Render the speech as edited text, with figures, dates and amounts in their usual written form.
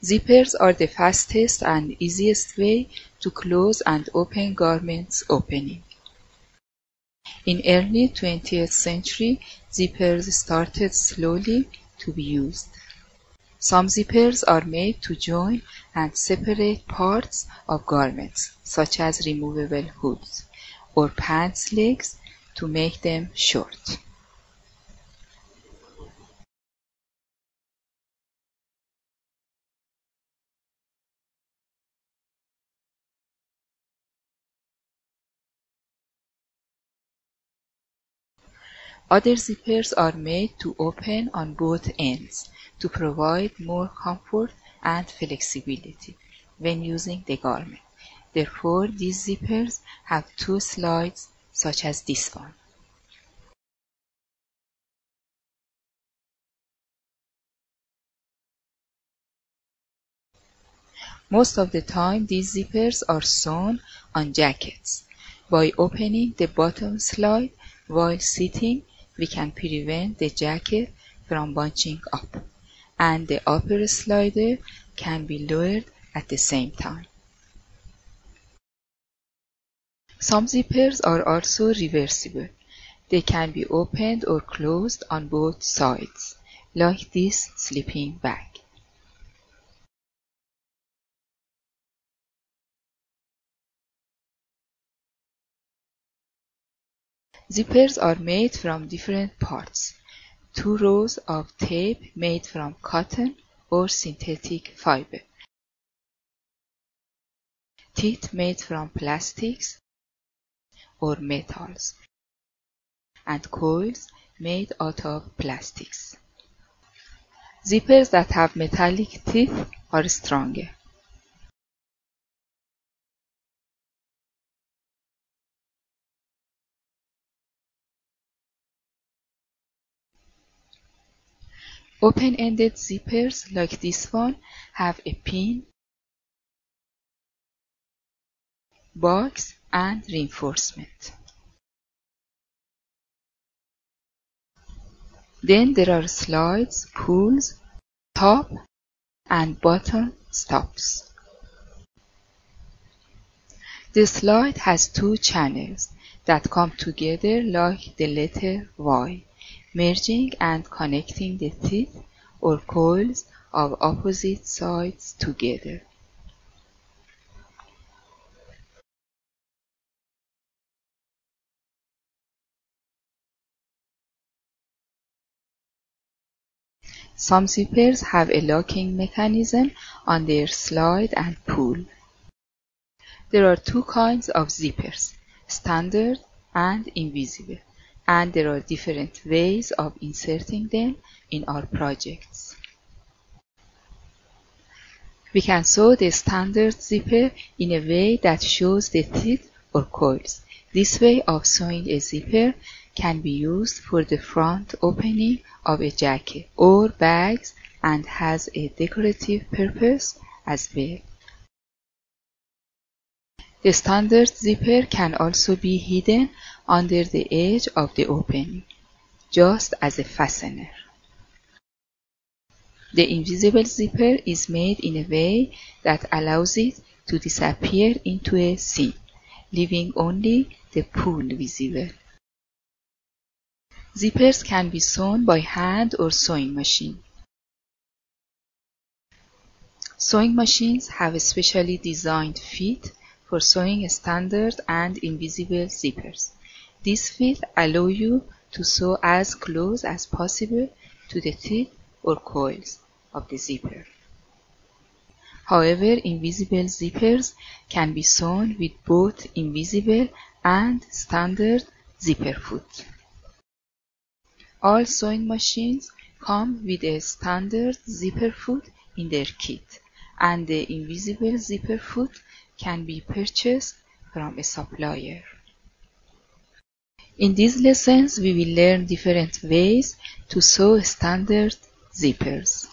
Zippers are the fastest and easiest way to close and open garments opening. In early 20th century, zippers started slowly to be used. Some zippers are made to join and separate parts of garments, such as removable hoods, or pants legs to make them short. Other zippers are made to open on both ends to provide more comfort and flexibility when using the garment. Therefore, these zippers have two slides such as this one. Most of the time, these zippers are sewn on jackets. By opening the bottom slide while sitting, we can prevent the jacket from bunching up, and the upper slider can be lowered at the same time. Some zippers are also reversible. They can be opened or closed on both sides, like this sleeping bag. Zippers are made from different parts. 2 rows of tape made from cotton or synthetic fiber. Teeth made from plastics or metals. And coils made out of plastics. Zippers that have metallic teeth are stronger. Open-ended zippers like this one have a pin, box, and reinforcement. Then there are slides, pulls, top, and bottom stops. The slide has 2 channels that come together like the letter Y, merging and connecting the teeth or coils of opposite sides together. Some zippers have a locking mechanism on their slide and pull. There are 2 kinds of zippers, standard and invisible, and there are different ways of inserting them in our projects. We can sew the standard zipper in a way that shows the teeth or coils. This way of sewing a zipper can be used for the front opening of a jacket or bags and has a decorative purpose as well. The standard zipper can also be hidden under the edge of the opening, just as a fastener. The invisible zipper is made in a way that allows it to disappear into a seam, leaving only the pull visible. Zippers can be sewn by hand or sewing machine. Sewing machines have specially designed feet for sewing standard and invisible zippers. These feet allow you to sew as close as possible to the teeth or coils of the zipper. However, invisible zippers can be sewn with both invisible and standard zipper foot. All sewing machines come with a standard zipper foot in their kit, and the invisible zipper foot can be purchased from a supplier. In these lessons, we will learn different ways to sew standard zippers.